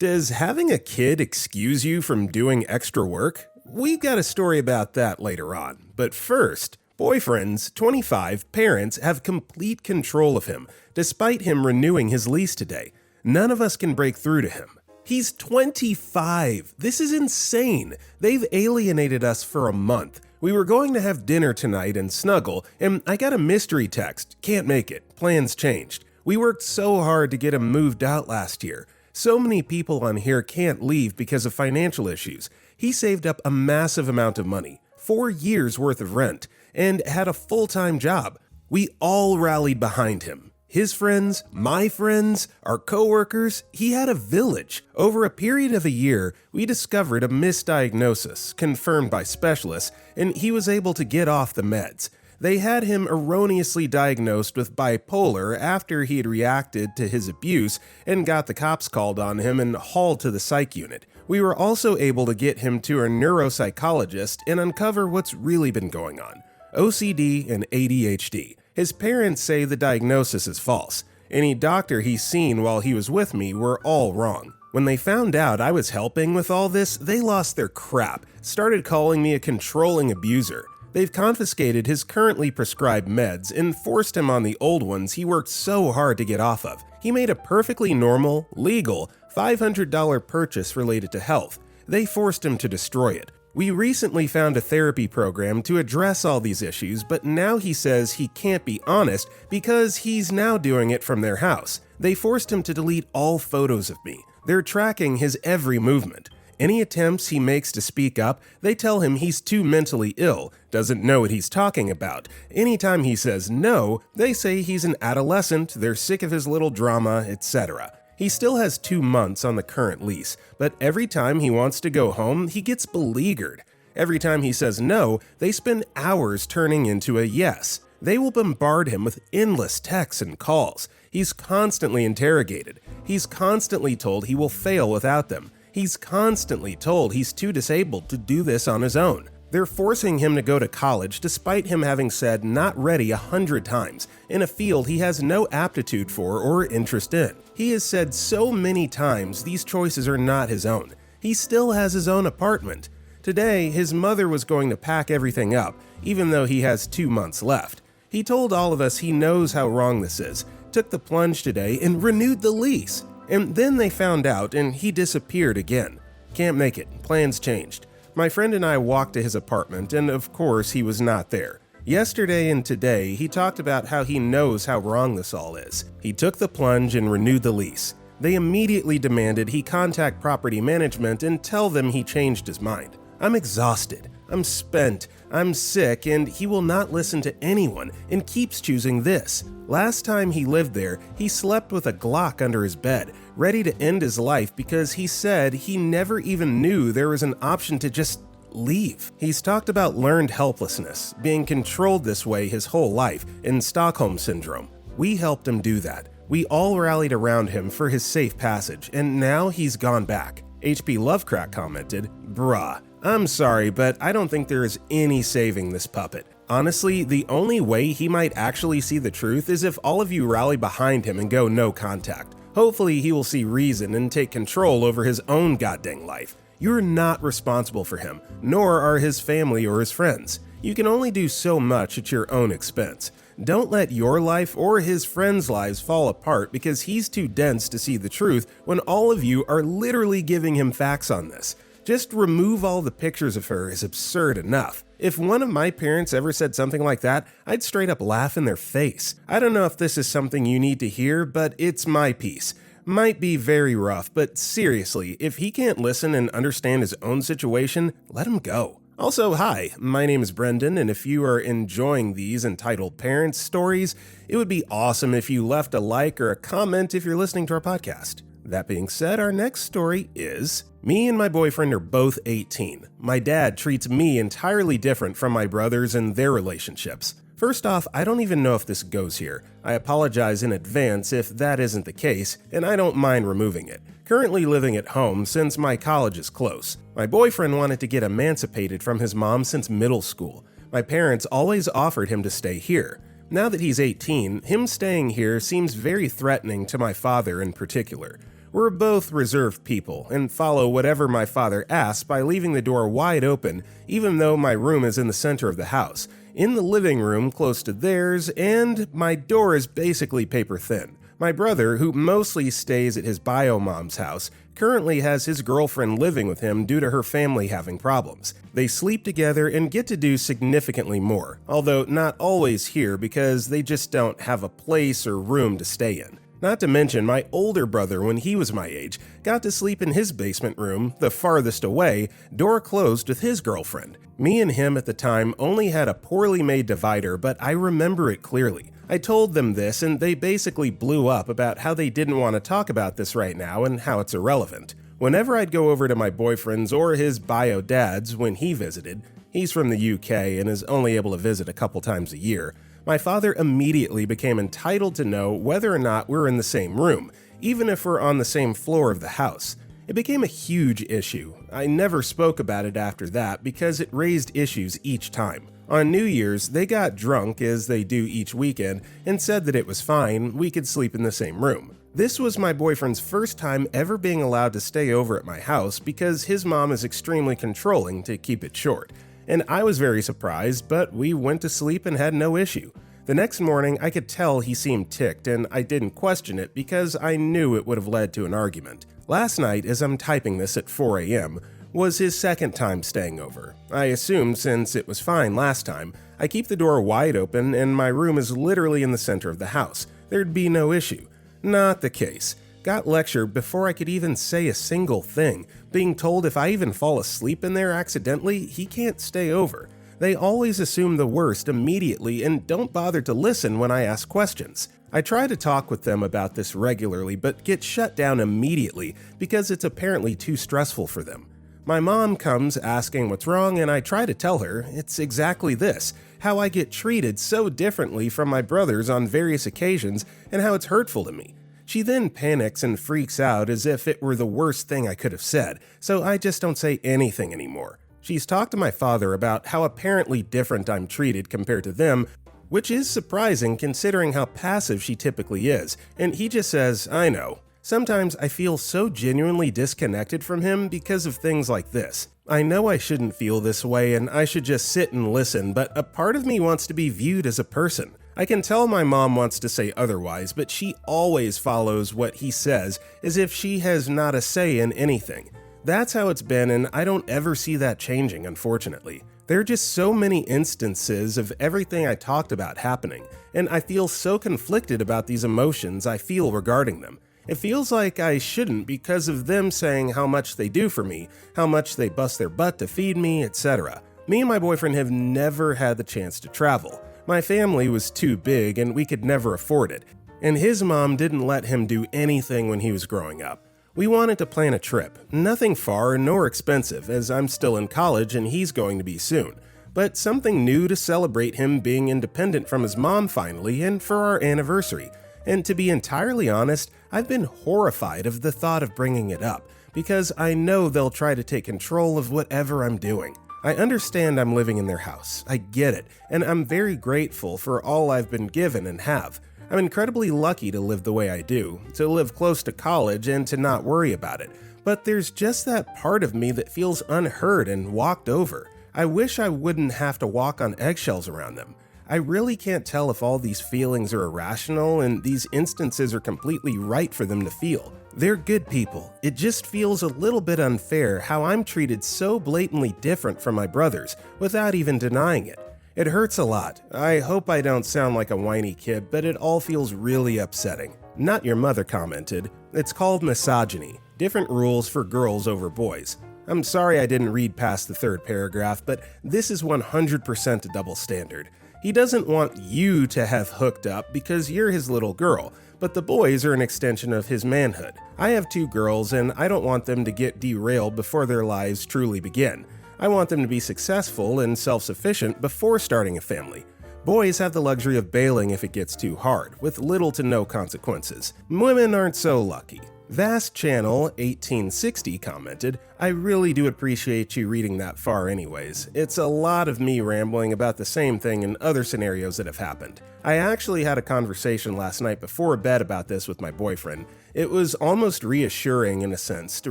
Does having a kid excuse you from doing extra work? We've got a story about that later on. But first, boyfriend's 25 parents have complete control of him, despite him renewing his lease today. None of us can break through to him. He's 25. This is insane. They've alienated us for a month. We were going to have dinner tonight and snuggle, and I got a mystery text. Can't make it. Plans changed. We worked so hard to get him moved out last year. So many people on here can't leave because of financial issues. He saved up a massive amount of money, 4 years worth of rent, and had a full-time job. We all rallied behind him. His friends, my friends, our coworkers, he had a village. Over a period of a year, we discovered a misdiagnosis, confirmed by specialists, and he was able to get off the meds. They had him erroneously diagnosed with bipolar after he had reacted to his abuse and got the cops called on him and hauled to the psych unit. We were also able to get him to a neuropsychologist and uncover what's really been going on: OCD and ADHD. His parents say the diagnosis is false. Any doctor he's seen while he was with me were all wrong. When they found out I was helping with all this, they lost their crap, started calling me a controlling abuser. They've confiscated his currently prescribed meds and forced him on the old ones he worked so hard to get off of. He made a perfectly normal, legal, $500 purchase related to health. They forced him to destroy it. We recently found a therapy program to address all these issues, but now he says he can't be honest because he's now doing it from their house. They forced him to delete all photos of me. They're tracking his every movement. Any attempts he makes to speak up, they tell him he's too mentally ill, doesn't know what he's talking about. Anytime he says no, they say he's an adolescent, they're sick of his little drama, etc. He still has 2 months on the current lease, but every time he wants to go home, he gets beleaguered. Every time he says no, they spend hours turning into a yes. They will bombard him with endless texts and calls. He's constantly interrogated. He's constantly told he will fail without them. He's constantly told he's too disabled to do this on his own. They're forcing him to go to college despite him having said not ready 100 times in a field he has no aptitude for or interest in. He has said so many times these choices are not his own. He still has his own apartment. Today, his mother was going to pack everything up, even though he has 2 months left. He told all of us he knows how wrong this is, took the plunge today, and renewed the lease. And then they found out and he disappeared again. Can't make it. Plans changed. My friend and I walked to his apartment and of course he was not there. Yesterday and today he talked about how he knows how wrong this all is. He took the plunge and renewed the lease. They immediately demanded he contact property management and tell them he changed his mind. I'm exhausted. I'm spent. I'm sick, and he will not listen to anyone and keeps choosing this. Last time he lived there, he slept with a Glock under his bed, ready to end his life because he said he never even knew there was an option to just leave. He's talked about learned helplessness, being controlled this way his whole life, and Stockholm Syndrome. We helped him do that. We all rallied around him for his safe passage, and now he's gone back. H.P. Lovecraft commented, "Bruh, I'm sorry, but I don't think there is any saving this puppet. Honestly, the only way he might actually see the truth is if all of you rally behind him and go no contact. Hopefully he will see reason and take control over his own goddamn life. You're not responsible for him, nor are his family or his friends. You can only do so much at your own expense. Don't let your life or his friends' lives fall apart because he's too dense to see the truth when all of you are literally giving him facts on this. Just remove all the pictures of her is absurd enough. If one of my parents ever said something like that, I'd straight up laugh in their face. I don't know if this is something you need to hear, but it's my piece. Might be very rough, but seriously, if he can't listen and understand his own situation, let him go." Also, hi, my name is Brendan, and if you are enjoying these Entitled Parents stories, it would be awesome if you left a like or a comment if you're listening to our podcast. That being said, our next story is, me and my boyfriend are both 18. My dad treats me entirely different from my brothers and their relationships. First off, I don't even know if this goes here. I apologize in advance if that isn't the case, and I don't mind removing it. Currently living at home since my college is close. My boyfriend wanted to get emancipated from his mom since middle school. My parents always offered him to stay here. Now that he's 18, him staying here seems very threatening to my father in particular. We're both reserved people and follow whatever my father asks by leaving the door wide open, even though my room is in the center of the house, in the living room close to theirs, and my door is basically paper thin. My brother, who mostly stays at his bio mom's house, currently has his girlfriend living with him due to her family having problems. They sleep together and get to do significantly more, although not always here because they just don't have a place or room to stay in. Not to mention, my older brother, when he was my age, got to sleep in his basement room, the farthest away, door closed with his girlfriend. Me and him at the time only had a poorly made divider, but I remember it clearly. I told them this and they basically blew up about how they didn't want to talk about this right now and how it's irrelevant. Whenever I'd go over to my boyfriend's or his bio dad's when he visited, he's from the UK and is only able to visit a couple times a year, my father immediately became entitled to know whether or not we're in the same room, even if we're on the same floor of the house. It became a huge issue. I never spoke about it after that because it raised issues each time. On New Year's, they got drunk, as they do each weekend, and said that it was fine, we could sleep in the same room. This was my boyfriend's first time ever being allowed to stay over at my house because his mom is extremely controlling, to keep it short. And I was very surprised, but we went to sleep and had no issue. The next morning, I could tell he seemed ticked, and I didn't question it because I knew it would have led to an argument. Last night, as I'm typing this at 4 a.m., was his second time staying over. I assumed since it was fine last time, I keep the door wide open and my room is literally in the center of the house. There'd be no issue. Not the case. Got lectured before I could even say a single thing, being told if I even fall asleep in there accidentally, he can't stay over. They always assume the worst immediately and don't bother to listen when I ask questions. I try to talk with them about this regularly but get shut down immediately because it's apparently too stressful for them. My mom comes asking what's wrong and I try to tell her it's exactly this, how I get treated so differently from my brothers on various occasions and how it's hurtful to me. She then panics and freaks out as if it were the worst thing I could have said, so I just don't say anything anymore. She's talked to my father about how apparently different I'm treated compared to them, which is surprising considering how passive she typically is, and he just says, I know. Sometimes I feel so genuinely disconnected from him because of things like this. I know I shouldn't feel this way and I should just sit and listen, but a part of me wants to be viewed as a person. I can tell my mom wants to say otherwise, but she always follows what he says as if she has not a say in anything. That's how it's been, and I don't ever see that changing, unfortunately. There are just so many instances of everything I talked about happening, and I feel so conflicted about these emotions I feel regarding them. It feels like I shouldn't because of them saying how much they do for me, how much they bust their butt to feed me, etc. Me and my boyfriend have never had the chance to travel. My family was too big and we could never afford it, and his mom didn't let him do anything when he was growing up. We wanted to plan a trip, nothing far nor expensive as I'm still in college and he's going to be soon, but something new to celebrate him being independent from his mom finally and for our anniversary. And to be entirely honest, I've been horrified of the thought of bringing it up, because I know they'll try to take control of whatever I'm doing. I understand I'm living in their house, I get it, and I'm very grateful for all I've been given and have. I'm incredibly lucky to live the way I do, to live close to college and to not worry about it, but there's just that part of me that feels unheard and walked over. I wish I wouldn't have to walk on eggshells around them. I really can't tell if all these feelings are irrational and these instances are completely right for them to feel. They're good people. It just feels a little bit unfair how I'm treated so blatantly different from my brothers without even denying it. It hurts a lot. I hope I don't sound like a whiny kid, but it all feels really upsetting. Not Your Mother commented, it's called misogyny. Different rules for girls over boys. I'm sorry I didn't read past the third paragraph, but this is 100% a double standard. He doesn't want you to have hooked up because you're his little girl, but the boys are an extension of his manhood. I have 2 girls and I don't want them to get derailed before their lives truly begin. I want them to be successful and self-sufficient before starting a family. Boys have the luxury of bailing if it gets too hard, with little to no consequences. Women aren't so lucky. Vast Channel 1860 commented, I really do appreciate you reading that far anyways. It's a lot of me rambling about the same thing in other scenarios that have happened. I actually had a conversation last night before bed about this with my boyfriend, It was almost reassuring in a sense to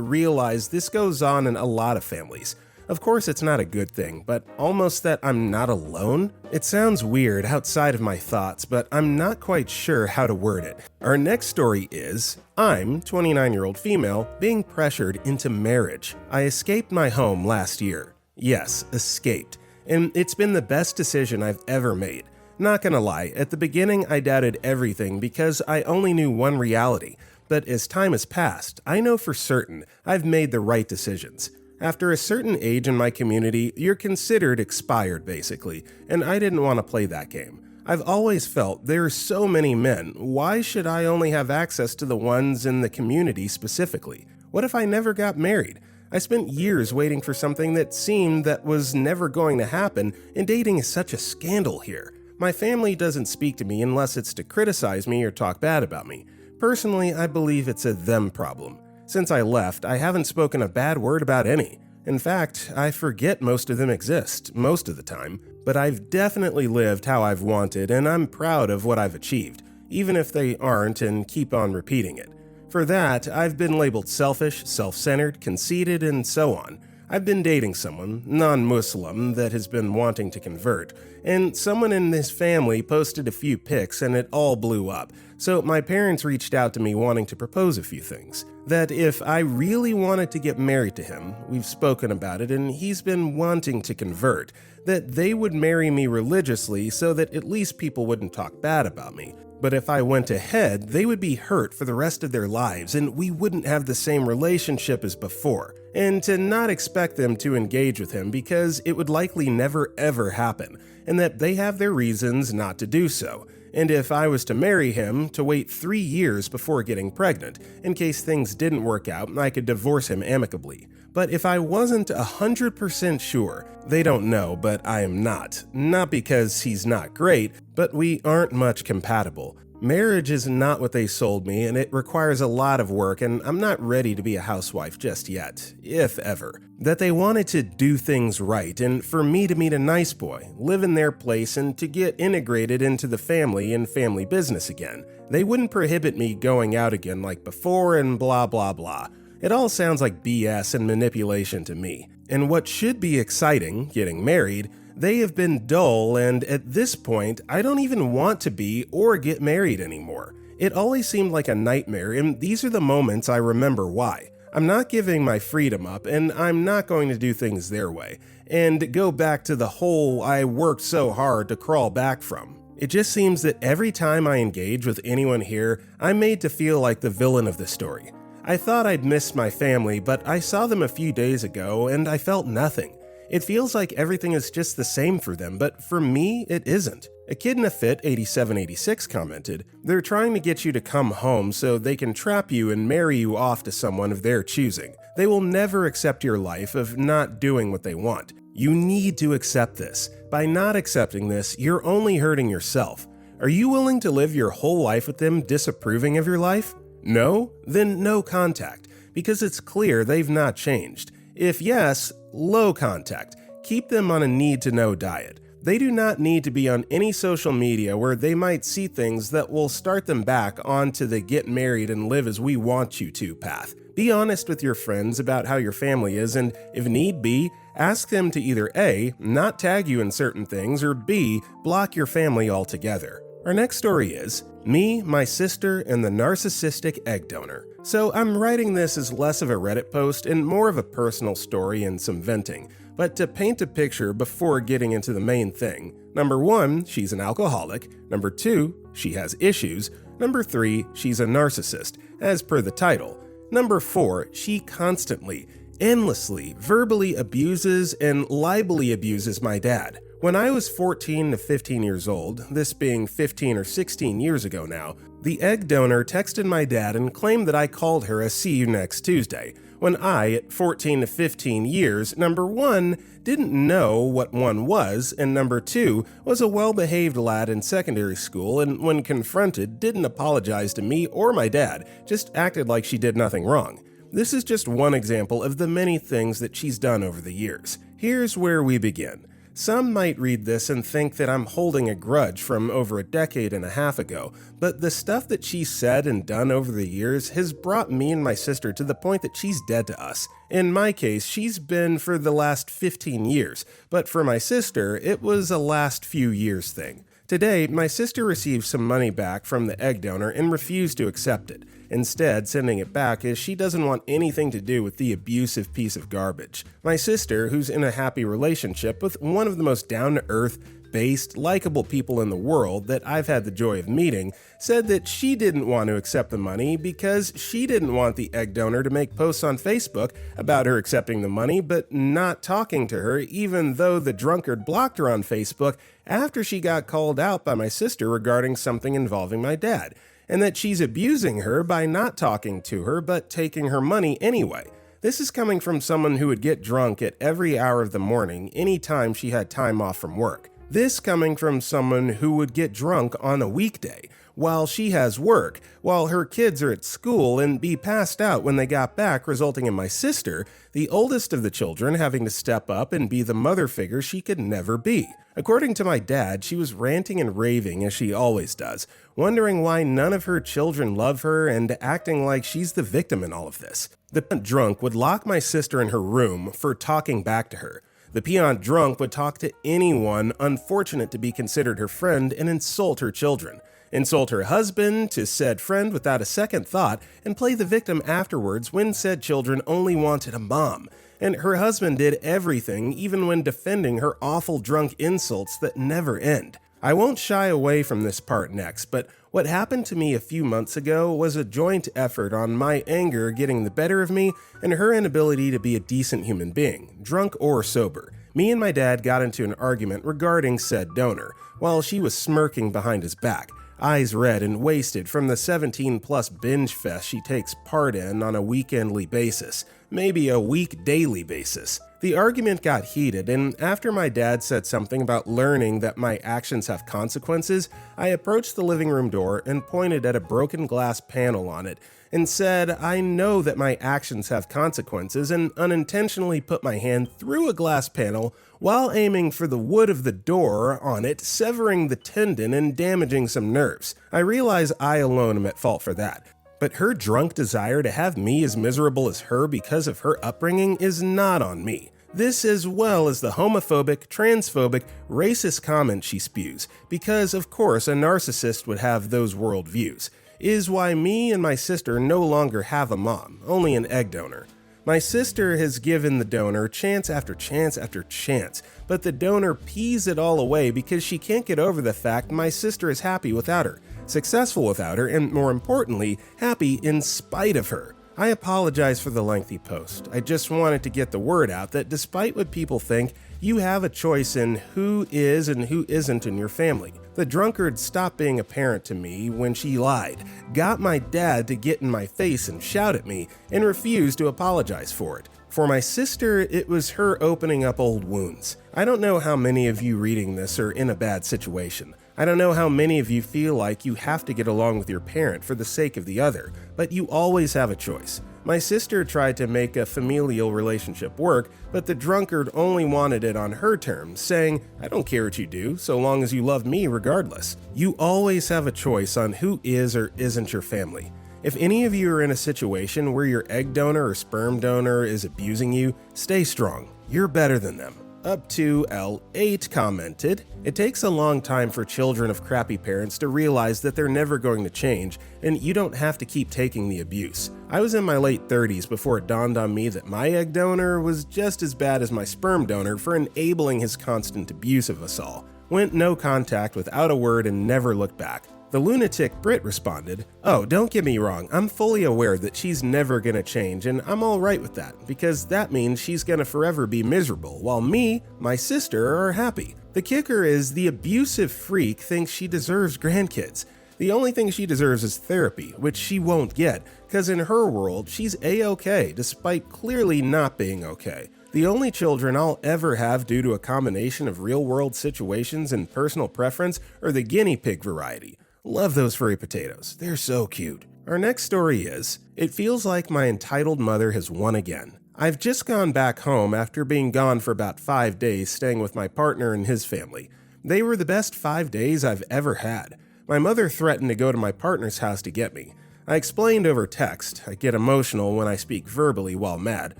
realize this goes on in a lot of families. Of course, it's not a good thing, but almost that I'm not alone? It sounds weird outside of my thoughts, but I'm not quite sure how to word it. Our next story is, I'm, 29-year-old female, being pressured into marriage. I escaped my home last year. Yes, escaped. And it's been the best decision I've ever made. Not gonna lie, at the beginning I doubted everything because I only knew one reality. But as time has passed, I know for certain I've made the right decisions. After a certain age in my community, you're considered expired basically, and I didn't want to play that game. I've always felt there are so many men, why should I only have access to the ones in the community specifically? What if I never got married? I spent years waiting for something that seemed that was never going to happen, and dating is such a scandal here. My family doesn't speak to me unless it's to criticize me or talk bad about me. Personally, I believe it's a them problem. Since I left, I haven't spoken a bad word about any. In fact, I forget most of them exist, most of the time. But I've definitely lived how I've wanted, and I'm proud of what I've achieved, even if they aren't and keep on repeating it. For that, I've been labeled selfish, self-centered, conceited, and so on. I've been dating someone, non-Muslim, that has been wanting to convert, and someone in his family posted a few pics and it all blew up. So my parents reached out to me wanting to propose a few things. That if I really wanted to get married to him, we've spoken about it and he's been wanting to convert, that they would marry me religiously so that at least people wouldn't talk bad about me. But if I went ahead, they would be hurt for the rest of their lives and we wouldn't have the same relationship as before. And to not expect them to engage with him because it would likely never ever happen, and that they have their reasons not to do so. And if I was to marry him, to wait 3 years before getting pregnant, in case things didn't work out and I could divorce him amicably. But if I wasn't 100% sure, they don't know, but I am not. Not because he's not great, but we aren't much compatible. Marriage is not what they sold me, and it requires a lot of work, and I'm not ready to be a housewife just yet, if ever. That they wanted to do things right, and for me to meet a nice boy, live in their place, and to get integrated into the family and family business again. They wouldn't prohibit me going out again like before and blah blah blah. It all sounds like BS and manipulation to me. And what should be exciting, getting married, they have been dull, and at this point, I don't even want to be or get married anymore. It always seemed like a nightmare, and these are the moments I remember why. I'm not giving my freedom up, and I'm not going to do things their way, and go back to the hole I worked so hard to crawl back from. It just seems that every time I engage with anyone here, I'm made to feel like the villain of the story. I thought I'd missed my family, but I saw them a few days ago, and I felt nothing. It feels like everything is just the same for them, but for me, it isn't. A Kid in a Fit 8786 commented, "They're trying to get you to come home so they can trap you and marry you off to someone of their choosing. They will never accept your life of not doing what they want. You need to accept this. By not accepting this, you're only hurting yourself. Are you willing to live your whole life with them disapproving of your life? No? Then no contact, because it's clear they've not changed. If yes, low contact. Keep them on a need-to-know diet. They do not need to be on any social media where they might see things that will start them back onto the get married and live as we want you to path. Be honest with your friends about how your family is, and if need be, ask them to either A, not tag you in certain things, or B, block your family altogether." Our next story is, Me, My Sister, and the Narcissistic Egg Donor. So I'm writing this as less of a Reddit post and more of a personal story and some venting, but to paint a picture before getting into the main thing. Number 1, she's an alcoholic. Number 2, she has issues. Number 3, she's a narcissist, as per the title. Number 4, she constantly, endlessly, verbally abuses and libelly abuses my dad. When I was 14 to 15 years old, this being 15 or 16 years ago now, the egg donor texted my dad and claimed that I called her a "see you next Tuesday," when I, at 14 to 15 years, number 1, didn't know what one was, and number 2, was a well-behaved lad in secondary school and when confronted didn't apologize to me or my dad, just acted like she did nothing wrong. This is just one example of the many things that she's done over the years. Here's where we begin. Some might read this and think that I'm holding a grudge from over a decade and a half ago, but the stuff that she's said and done over the years has brought me and my sister to the point that she's dead to us. In my case, she's been for the last 15 years, but for my sister, it was a last few years thing. Today, my sister received some money back from the egg donor and refused to accept it, instead sending it back as she doesn't want anything to do with the abusive piece of garbage. My sister, who's in a happy relationship with one of the most down-to-earth, based, likable people in the world that I've had the joy of meeting, said that she didn't want to accept the money because she didn't want the egg donor to make posts on Facebook about her accepting the money but not talking to her, even though the drunkard blocked her on Facebook after she got called out by my sister regarding something involving my dad, and that she's abusing her by not talking to her but taking her money anyway. This is coming from someone who would get drunk at every hour of the morning anytime she had time off from work. This coming from someone who would get drunk on a weekday while she has work, while her kids are at school, and be passed out when they got back, resulting in my sister, the oldest of the children, having to step up and be the mother figure she could never be. According to my dad, she was ranting and raving as she always does, wondering why none of her children love her and acting like she's the victim in all of this. The drunk would lock my sister in her room for talking back to her. The peon drunk would talk to anyone unfortunate to be considered her friend and insult her children. Insult her husband to said friend without a second thought and play the victim afterwards when said children only wanted a mom. And her husband did everything, even when defending her awful drunk insults that never end. I won't shy away from this part next, but what happened to me a few months ago was a joint effort on my anger getting the better of me and her inability to be a decent human being, drunk or sober. Me and my dad got into an argument regarding said donor, while she was smirking behind his back, eyes red and wasted from the 17-plus binge fest she takes part in on a weekendly basis, maybe a week-daily basis. The argument got heated, and after my dad said something about learning that my actions have consequences, I approached the living room door and pointed at a broken glass panel on it and said, "I know that my actions have consequences," and unintentionally put my hand through a glass panel while aiming for the wood of the door on it, severing the tendon and damaging some nerves. I realize I alone am at fault for that. But her drunk desire to have me as miserable as her because of her upbringing is not on me. This, as well as the homophobic, transphobic, racist comments she spews, because of course a narcissist would have those worldviews, is why me and my sister no longer have a mom, only an egg donor. My sister has given the donor chance after chance after chance, but the donor pees it all away because she can't get over the fact my sister is happy without her, successful without her, and more importantly, happy in spite of her. I apologize for the lengthy post. I just wanted to get the word out that despite what people think, you have a choice in who is and who isn't in your family. The drunkard stopped being a parent to me when she lied, got my dad to get in my face and shout at me, and refused to apologize for it. For my sister, it was her opening up old wounds. I don't know how many of you reading this are in a bad situation. I don't know how many of you feel like you have to get along with your parent for the sake of the other, but you always have a choice. My sister tried to make a familial relationship work, but the drunkard only wanted it on her terms, saying, "I don't care what you do, so long as you love me regardless." You always have a choice on who is or isn't your family. If any of you are in a situation where your egg donor or sperm donor is abusing you, stay strong. You're better than them. Up to L8 commented, "It takes a long time for children of crappy parents to realize that they're never going to change, and you don't have to keep taking the abuse. I was in my late 30s before it dawned on me that my egg donor was just as bad as my sperm donor for enabling his constant abuse of us all. Went no contact without a word and never looked back." The lunatic Brit responded, "Oh, don't get me wrong, I'm fully aware that she's never gonna change, and I'm alright with that, because that means she's gonna forever be miserable, while me, my sister, are happy. The kicker is the abusive freak thinks she deserves grandkids. The only thing she deserves is therapy, which she won't get, because in her world, she's A-okay, despite clearly not being okay. The only children I'll ever have due to a combination of real-world situations and personal preference are the guinea pig variety. Love those furry potatoes. They're so cute." Our next story is, "It feels like my entitled mother has won again. I've just gone back home after being gone for about 5 days staying with my partner and his family. They were the best 5 days I've ever had. My mother threatened to go to my partner's house to get me. I explained over text, I get emotional when I speak verbally while mad,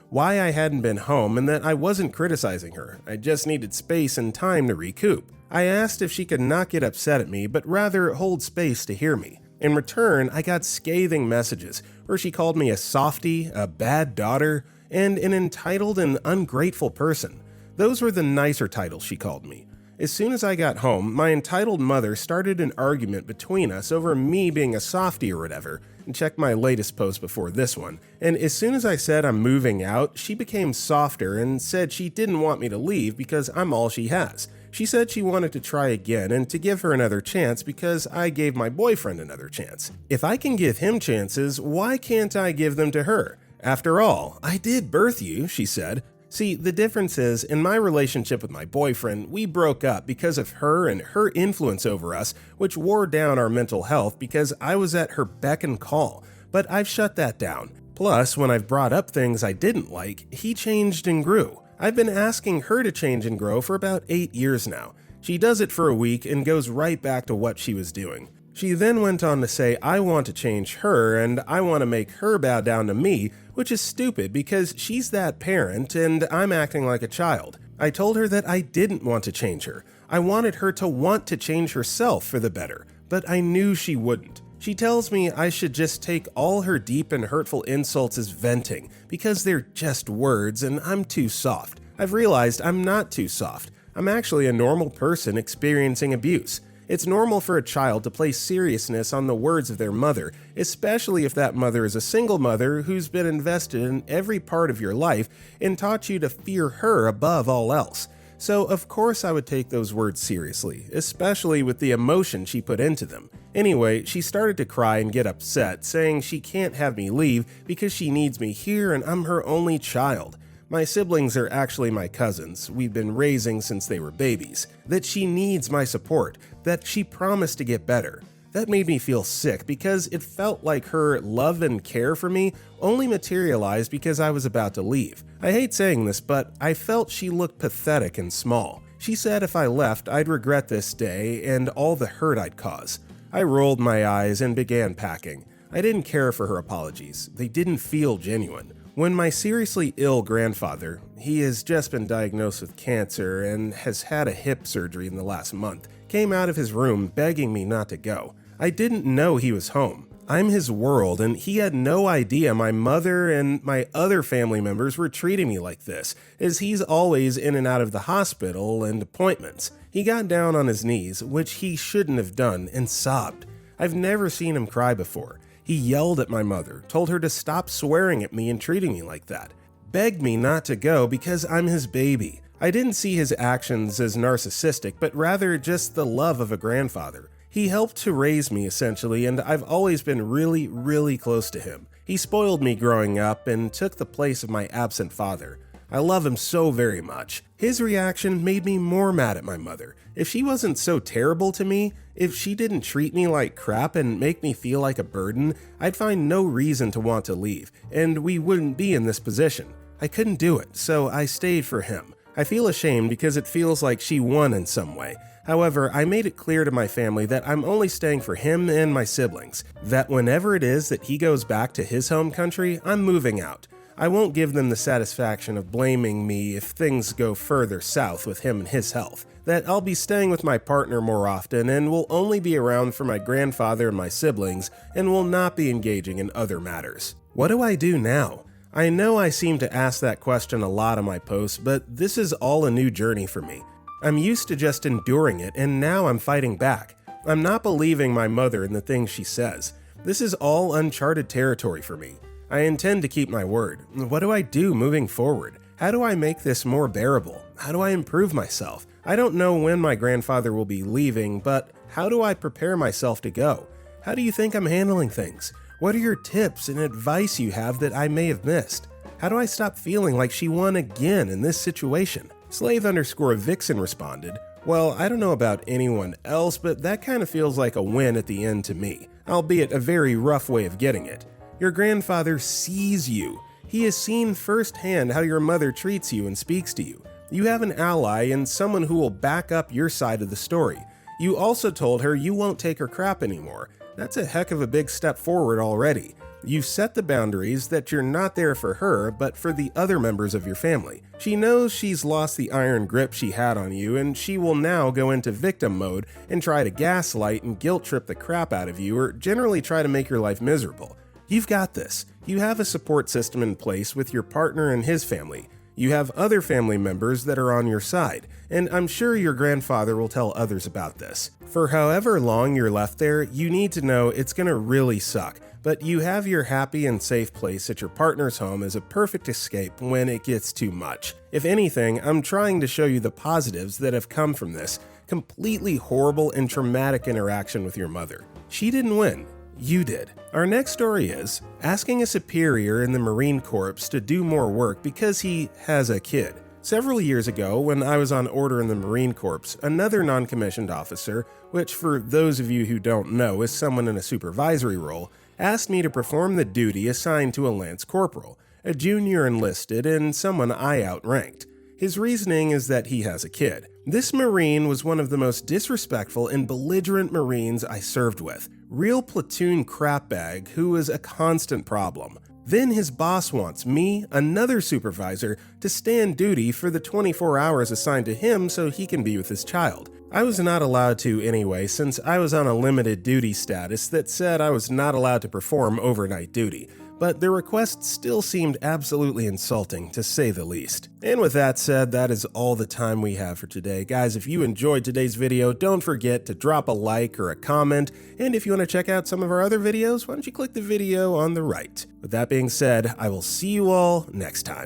why I hadn't been home and that I wasn't criticizing her. I just needed space and time to recoup. I asked if she could not get upset at me, but rather hold space to hear me. In return, I got scathing messages where she called me a softie, a bad daughter, and an entitled and ungrateful person. Those were the nicer titles she called me. As soon as I got home, my entitled mother started an argument between us over me being a softie or whatever, and check my latest post before this one. And as soon as I said I'm moving out, she became softer and said she didn't want me to leave because I'm all she has. She said she wanted to try again and to give her another chance because I gave my boyfriend another chance. If I can give him chances, why can't I give them to her? After all, I did birth you, she said. See, the difference is, in my relationship with my boyfriend, we broke up because of her and her influence over us, which wore down our mental health because I was at her beck and call. But I've shut that down. Plus, when I've brought up things I didn't like, he changed and grew. I've been asking her to change and grow for about 8 years now. She does it for a week and goes right back to what she was doing. She then went on to say I want to change her and I want to make her bow down to me, which is stupid because she's that parent and I'm acting like a child. I told her that I didn't want to change her. I wanted her to want to change herself for the better, but I knew she wouldn't. She tells me I should just take all her deep and hurtful insults as venting because they're just words and I'm too soft. I've realized I'm not too soft. I'm actually a normal person experiencing abuse. It's normal for a child to place seriousness on the words of their mother, especially if that mother is a single mother who's been invested in every part of your life and taught you to fear her above all else. So of course I would take those words seriously, especially with the emotion she put into them. Anyway, she started to cry and get upset, saying she can't have me leave because she needs me here and I'm her only child. My siblings are actually my cousins, we've been raising since they were babies. That she needs my support, that she promised to get better. That made me feel sick because it felt like her love and care for me only materialized because I was about to leave. I hate saying this, but I felt she looked pathetic and small. She said if I left, I'd regret this day and all the hurt I'd cause. I rolled my eyes and began packing. I didn't care for her apologies. They didn't feel genuine. When my seriously ill grandfather, he has just been diagnosed with cancer and has had a hip surgery in the last month, came out of his room begging me not to go, I didn't know he was home. I'm his world and he had no idea my mother and my other family members were treating me like this, as he's always in and out of the hospital and appointments. He got down on his knees, which he shouldn't have done, and sobbed. I've never seen him cry before. He yelled at my mother, told her to stop swearing at me and treating me like that, begged me not to go because I'm his baby. I didn't see his actions as narcissistic, but rather just the love of a grandfather. He helped to raise me essentially, and I've always been really, really close to him. He spoiled me growing up and took the place of my absent father. I love him so very much. His reaction made me more mad at my mother. If she wasn't so terrible to me, if she didn't treat me like crap and make me feel like a burden, I'd find no reason to want to leave, and we wouldn't be in this position. I couldn't do it, so I stayed for him. I feel ashamed because it feels like she won in some way. However, I made it clear to my family that I'm only staying for him and my siblings, that whenever it is that he goes back to his home country, I'm moving out. I won't give them the satisfaction of blaming me if things go further south with him and his health, that I'll be staying with my partner more often and will only be around for my grandfather and my siblings and will not be engaging in other matters. What do I do now? I know I seem to ask that question a lot on my posts, but this is all a new journey for me. I'm used to just enduring it, and now I'm fighting back. I'm not believing my mother in the things she says. This is all uncharted territory for me. I intend to keep my word. What do I do moving forward? How do I make this more bearable? How do I improve myself? I don't know when my grandfather will be leaving, but how do I prepare myself to go? How do you think I'm handling things? What are your tips and advice you have that I may have missed? How do I stop feeling like she won again in this situation? Slave_Vixen responded, well, I don't know about anyone else, but that kind of feels like a win at the end to me, albeit a very rough way of getting it. Your grandfather sees you. He has seen firsthand how your mother treats you and speaks to you. You have an ally and someone who will back up your side of the story. You also told her you won't take her crap anymore. That's a heck of a big step forward already. You've set the boundaries that you're not there for her, but for the other members of your family. She knows she's lost the iron grip she had on you, and she will now go into victim mode and try to gaslight and guilt trip the crap out of you, or generally try to make your life miserable. You've got this. You have a support system in place with your partner and his family. You have other family members that are on your side, and I'm sure your grandfather will tell others about this. For however long you're left there, you need to know it's gonna really suck, but you have your happy and safe place at your partner's home as a perfect escape when it gets too much. If anything, I'm trying to show you the positives that have come from this completely horrible and traumatic interaction with your mother. She didn't win. You did. Our next story is asking a superior in the Marine Corps to do more work because he has a kid. Several years ago, when I was on order in the Marine Corps, another non-commissioned officer, which for those of you who don't know is someone in a supervisory role, asked me to perform the duty assigned to a lance corporal, a junior enlisted and someone I outranked. His reasoning is that he has a kid. This Marine was one of the most disrespectful and belligerent Marines I served with. Real platoon crapbag who is a constant problem. Then his boss wants me, another supervisor, to stand duty for the 24 hours assigned to him so he can be with his child. I was not allowed to anyway, since I was on a limited duty status that said I was not allowed to perform overnight duty. But the request still seemed absolutely insulting, to say the least. And with that said, that is all the time we have for today. Guys, if you enjoyed today's video, don't forget to drop a like or a comment, and if you want to check out some of our other videos, why don't you click the video on the right. With that being said, I will see you all next time.